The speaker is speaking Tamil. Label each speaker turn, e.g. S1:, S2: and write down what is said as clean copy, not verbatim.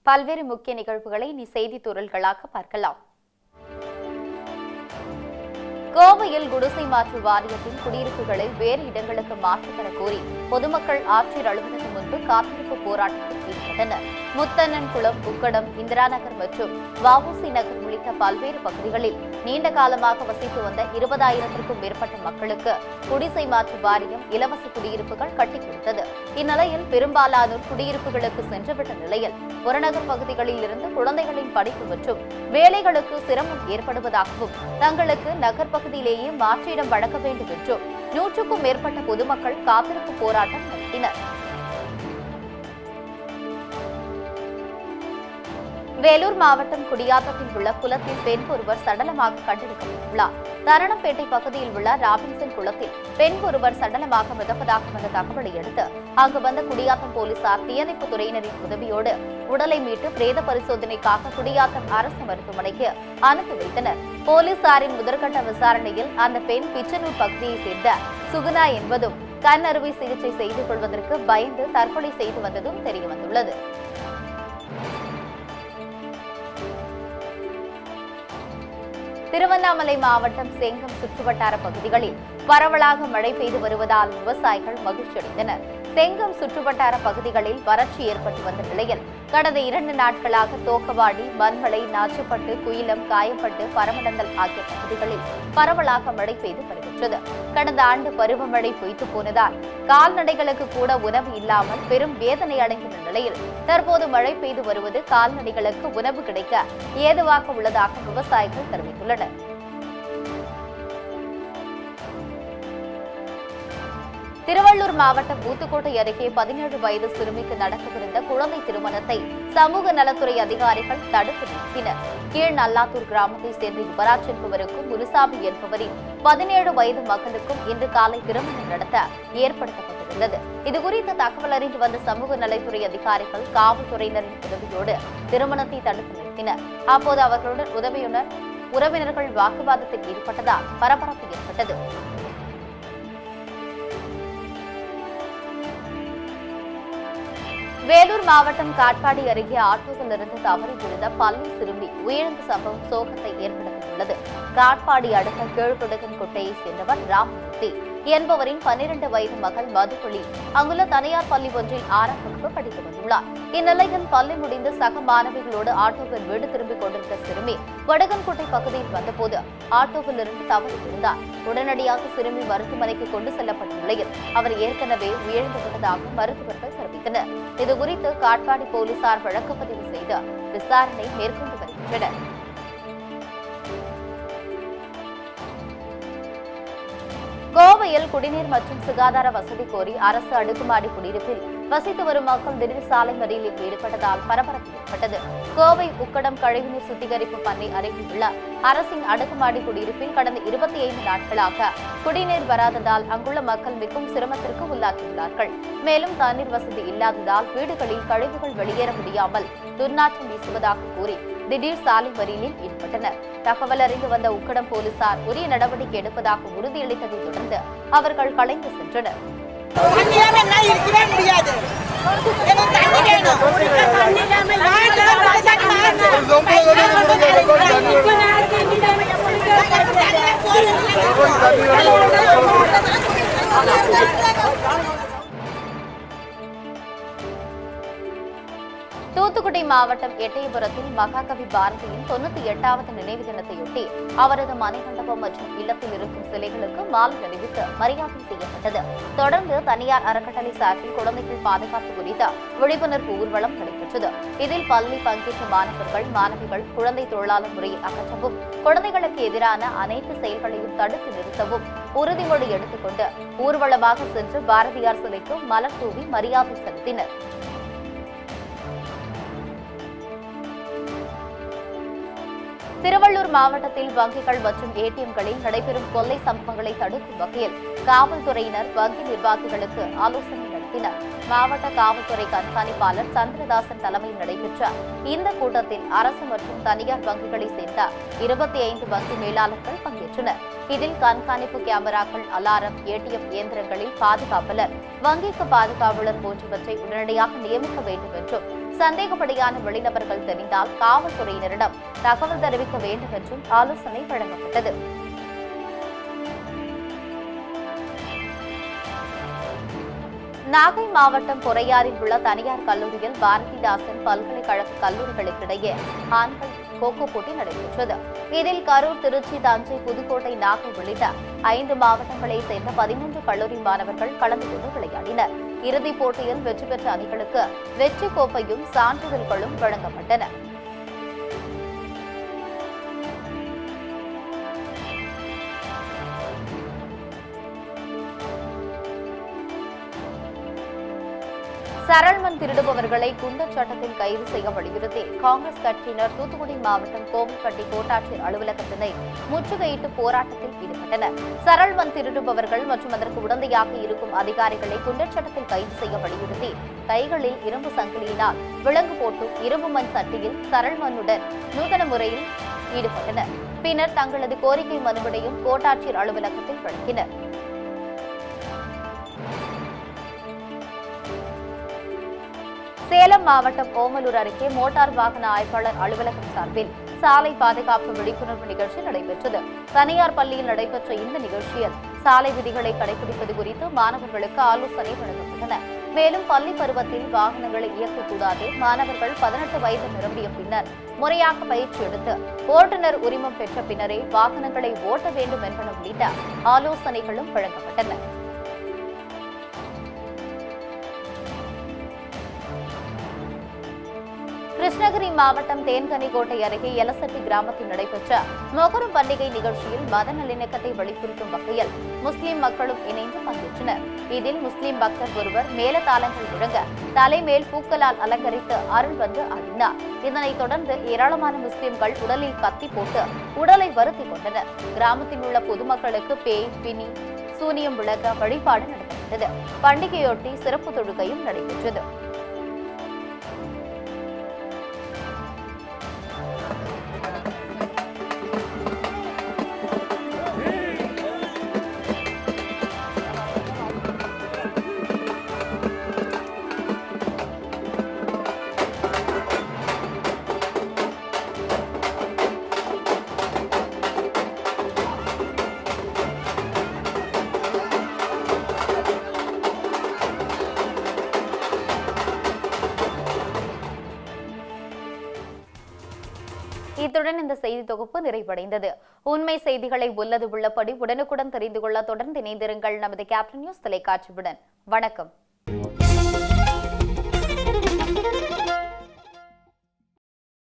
S1: பல்வேறு முக்கிய நிகழ்வுகளை செய்தி துறல்களாக பார்க்கலாம். கோவையில் குடிசை மாற்று வாரியத்தின் குடியிருப்புகளை வேறு இடங்களுக்கு மாற்றித்தர கோரி பொதுமக்கள் ஆட்சியர் அலுவலகம் முன்பு காத்திருப்பு போராட்டத்தில் ஈடுபட்டனர். முத்தண்ணன்குளம், உக்கடம், இந்திரா நகர் மற்றும் வஉசி நகர் உள்ளிட்ட பல்வேறு பகுதிகளில் நீண்ட காலமாக வசித்து வந்த 20,000க்கும் மேற்பட்ட மக்களுக்கு குடிசை மாற்று வாரியம் இலவச குடியிருப்புகள் கட்டிக் கொடுத்தது. இந்நிலையில் பெரும்பாலானோர் குடியிருப்புகளுக்கு சென்றுவிட்ட நிலையில் புறநகர் பகுதிகளில் இருந்து குழந்தைகளின் படிப்பு மற்றும் வேலைகளுக்கு சிரமம் ஏற்படுவதாகவும் தங்களுக்கு நகர் பகுதியிலேயே மாற்றிடம் வழங்க வேண்டும் என்றும் 100க்கும் மேற்பட்ட பொதுமக்கள் காத்திருப்பு போராட்டம் நடத்தினர். வேலூர் மாவட்டம் குடியாத்தத்தில் உள்ள குளத்தில் பெண் ஒருவர் சடலமாக கண்டெடுக்கப்பட்டுள்ளார். தரணம்பேட்டை பகுதியில் உள்ள ராபின்சன் குளத்தில் பெண் ஒருவர் சடலமாக மிதப்பதாக வந்த தகவலை அடுத்து அங்கு வந்த குடியாத்தம் போலீசார் தீயணைப்பு துறையினரின் உதவியோடு உடலை மீட்டு பிரேத பரிசோதனைக்காக குடியாத்தம் அரசு மருத்துவமனைக்கு அனுப்பி வைத்தனர். போலீசாரின் முதற்கட்ட விசாரணையில் அந்த பெண் பிச்சனூர் பகுதியைச் சேர்ந்த சுகுணா என்பதும் கண் அறுவை சிகிச்சை செய்து கொள்வதற்கு பயந்து தற்கொலை செய்து வந்ததும் தெரியவந்துள்ளது. திருவண்ணாமலை மாவட்டம் செங்கம் சுற்றுவட்டார பகுதிகளில் பரவலாக மழை பெய்து வருவதால் விவசாயிகள் மகிழ்ச்சியடைந்தனர். செங்கம் சுற்றுவட்டார பகுதிகளில் வறட்சி ஏற்பட்டு வந்த நிலையில் கடந்த 2 நாட்களாக தோக்கவாடி, மண்மலை, நாச்சுப்பட்டு, குயிலம், காயப்பட்டு, பரமடந்தல் ஆகிய பகுதிகளில் பரவலாக மழை பெய்து வருகின்றது. கடந்த ஆண்டு பருவமழை பொய்த்து போனதால் கால்நடைகளுக்கு கூட உணவு இல்லாமல் பெரும் வேதனை அடைந்துள்ள நிலையில் தற்போது மழை பெய்து வருவது கால்நடைகளுக்கு உணவு கிடைக்க ஏதுவாக உள்ளதாக விவசாயிகள் தெரிவித்துள்ளனர். திருவள்ளூர் மாவட்டம் ஊத்துக்கோட்டை அருகே 17 வயது சிறுமிக்கு நடக்கவிருந்த குழந்தை திருமணத்தை சமூக நலத்துறை அதிகாரிகள் தடுத்து நிறுத்தினர். கீழ் நல்லாத்தூர் கிராமத்தைச் சேர்ந்த யுவராஜ் என்பவருக்கும் முனுசாமி என்பவரின் 17 வயது மகனுக்கும் இன்று காலை திருமணம் நடத்த ஏற்படுத்தப்பட்டிருந்தது. இதுகுறித்து தகவல் அறிந்து வந்த சமூக நலத்துறை அதிகாரிகள் காவல்துறையினரின் உதவியோடு திருமணத்தை தடுத்து நிறுத்தினர். அப்போது அவர்களுடன் உறவினர்கள் வாக்குவாதத்தில் ஈடுபட்டதால் பரபரப்பு ஏற்பட்டது. வேலூர் மாவட்டம் காட்பாடி அருகே ஆட்டோவில் இருந்து தவறி விழுந்த பள்ளி சிறுமி உயிரிழந்த சம்பவம் சோகத்தை ஏற்படுத்தியுள்ளது. காட்பாடி அடுத்த கீழ்குடகன் கோட்டையைச் சேர்ந்தவர் ராமமூர்த்தி என்பவரின் 12 வயது மகள் மதுபொலி அங்குள்ள தனியார் பள்ளி ஒன்றில் 6ஆம் வகுப்பு படித்து வந்துள்ளார். இந்நிலையில் பள்ளி முடிந்து சக மாணவிகளோடு ஆட்டோவில் வீடு திரும்பிக் கொண்டிருந்த சிறுமி வடகன்கோட்டை பகுதியில் வந்தபோது ஆட்டோவில் இருந்து தவறி விழுந்தார். உடனடியாக சிறுமி மருத்துவமனைக்கு கொண்டு செல்லப்பட்ட நிலையில் அவர் ஏற்கனவே உயிரிழந்து விட்டதாக மருத்துவர்கள் தெரிவித்தனர். இதுகுறித்து காட்பாடி போலீசார் வழக்கு பதிவு செய்து விசாரணை மேற்கொண்டு வருகின்றனர். கோவையில் குடிநீர் மற்றும் சுகாதார வசதி கோரி அரசு அடுக்குமாடி குடியிருப்பில் வசித்து வரும் மக்கள் திடீர் சாலை மறியலில் ஈடுபட்டதால் பரபரப்பு ஏற்பட்டது. கோவை உக்கடம் கழிவுநீர் சுத்திகரிப்பு பண்ணை அருகில் உள்ள அரசின் அடுக்குமாடி குடியிருப்பில் கடந்த 25 நாட்களாக குடிநீர் வராததால் அங்குள்ள மக்கள் மிகவும் சிரமத்திற்கு உள்ளாகியுள்ளார்கள். மேலும் தண்ணீர் வசதி இல்லாததால் வீடுகளில் கழிவுகள் வெளியேற முடியாமல் துர்நாற்றம் வீசுவதாக கூறி திடீர் சாலை மறியலில் ஈடுபட்டனர். தகவல் அறிந்து வந்த உக்கடம் போலீசார் உரிய நடவடிக்கை எடுப்பதாக உறுதியளித்ததை தொடர்ந்து அவர்கள் கலைந்து சென்றனர். தூத்துக்குடி மாவட்டம் எட்டயபுரத்தில் மகாகவி பாரதியின் 98வது நினைவு தினத்தையொட்டி அவரது மணிமண்டபம் மற்றும் இல்லத்தில் இருக்கும் சிலைகளுக்கு மாலை அணிவித்து மரியாதை செய்யப்பட்டது. தொடர்ந்து தனியார் அறக்கட்டளை சார்பில் குழந்தைகள் பாதுகாப்பு குறித்த விழிப்புணர்வு ஊர்வலம் நடைபெற்றது. இதில் பள்ளி பங்கேற்ற மாணவர்கள், மாணவிகள் குழந்தை தொழிலாளர் முறையை அகற்றவும், குழந்தைகளுக்கு எதிரான அனைத்து செயல்களையும் தடுத்து நிறுத்தவும் உறுதிமொழி எடுத்துக்கொண்டு ஊர்வலமாக சென்று பாரதியார் சிலைக்கு மலர் தூவி மரியாதை செலுத்தினர். திருவள்ளூர் மாவட்டத்தில் வங்கிகள் மற்றும் ஏடிஎம்களில் நடைபெறும் கொள்ளை சம்பவங்களை தடுக்கும் வகையில் காவல்துறையினர் வங்கி நிர்வாகிகளுக்கு ஆலோசனை நடத்தினர். நடத்தினர். மாவட்ட காவல்துறை கண்காணிப்பாளர் சந்திரதாசன் தலைமையில் நடைபெற்ற இந்த கூட்டத்தில் அரசு மற்றும் தனியார் வங்கிகளைச் சேர்ந்த 25 வங்கி மேலாளர்கள் பங்கேற்றனர். இதில் கண்காணிப்பு கேமராக்கள், அலாரம், ஏடிஎம் இயந்திரங்களில் பாதுகாவலர், வங்கிக்கு பாதுகாவலர் போன்றவற்றை உடனடியாக நியமிக்க வேண்டும் என்றும், சந்தேகப்படியான வெளிநபர்கள் தெரிந்தால் காவல்துறையினரிடம் தகவல் தெரிவிக்க வேண்டும் என்றும் ஆலோசனை வழங்கப்பட்டது. நாகை மாவட்டம் பொறையாறில் உள்ள தனியார் கல்லூரியில் பாரதிதாசன் பல்கலைக்கழக கல்லூரிகளுக்கிடையே ஆண்கள் கோகோ போட்டி நடைபெற்றது. இதில் கரூர், திருச்சி, தஞ்சை, புதுக்கோட்டை, நாகை உள்ளிட்ட 5 மாவட்டங்களைச் சேர்ந்த 13 கல்லூரி மாணவர்கள் கலந்து கொண்டு விளையாடினர். இறுதிப் போட்டியில் வெற்றி பெற்ற அணிகளுக்கு வெற்றி கோப்பையும் சான்றிதழ்களும் வழங்கப்பட்டன. சரள் மண் திருடுபவர்களை குண்டர் சட்டத்தில் கைது செய்ய வலியுறுத்தி காங்கிரஸ் கட்சியினர் தூத்துக்குடி மாவட்டம் கோவில்பட்டி கோட்டாட்சியர் அலுவலகத்தினை முற்றுகையிட்டு போராட்டத்தில் ஈடுபட்டனர். சரள் மண் திருடுபவர்கள் மற்றும் அதற்கு உடந்தையாக இருக்கும் அதிகாரிகளை குண்டர் சட்டத்தில் கைது செய்ய வலியுறுத்தி கைகளில் இரும்பு சங்கிலியினால் விலங்கு போட்டு இரும்பு மண் சட்டியில் சரள் மண்ணுடன் நூதன முறையில் ஈடுபட்டனர். பின்னர் தங்களது கோரிக்கை மனுவினையும் கோட்டாட்சியர் அலுவலகத்தில் வழங்கினர். சேலம் மாவட்டம் ஓமலூர் அருகே மோட்டார் வாகன ஆய்வாளர் அலுவலகம் சார்பில் சாலை பாதுகாப்பு விழிப்புணர்வு நிகழ்ச்சி நடைபெற்றது. தனியார் பள்ளியில் நடைபெற்ற இந்த நிகழ்ச்சியில் சாலை விதிகளை கடைபிடிப்பது குறித்து மாணவர்களுக்கு ஆலோசனை வழங்கப்பட்டன. மேலும் பள்ளி பருவத்தில் வாகனங்களை இயக்கக்கூடாது, மாணவர்கள் 18 வயது நிரம்பிய பின்னர் முறையாக பயிற்சி எடுத்து ஓட்டுநர் உரிமம் பெற்ற பின்னரே வாகனங்களை ஓட்ட வேண்டும் என்பன உள்ளிட்ட ஆலோசனைகளும் வழங்கப்பட்டன. கிருஷ்ணகிரி மாவட்டம் தேன்கனிக்கோட்டை அருகே எலசட்டி கிராமத்தில் நடைபெற்ற மொகரம் பண்டிகை நிகழ்ச்சியில் மத நல்லிணக்கத்தை வலியுறுத்தும் வகையில் முஸ்லிம் மக்களும் இணைந்து பங்கேற்றனர். இதில் முஸ்லிம் பக்தர் ஒருவர் மேலதாளங்கள் முழங்க தலைமேல் பூக்களால் அலங்கரித்து அருள் வந்து ஆடினார். இதனைத் தொடர்ந்து ஏராளமான முஸ்லிம்கள் உடலில் கத்தி போட்டு உடலை வருத்திக் கொண்டனர். கிராமத்தில் உள்ள பொதுமக்களுக்கு பேய், பிணி, சூனியம் விளக்க வழிபாடு நடத்தப்பட்டது. பண்டிகையொட்டி சிறப்பு தொழுகையும் நடைபெற்றது. இத்துடன் இந்த செய்தி தொகுப்பு நிறைவடைந்தது. உண்மை செய்திகளை உள்ளது உள்ளபடி உடனுக்குடன் தெரிந்து கொள்ள தொடர்ந்து இணைந்திருங்கள் நமது கேப்டன் நியூஸ் தொலைக்காட்சியுடன். வணக்கம்.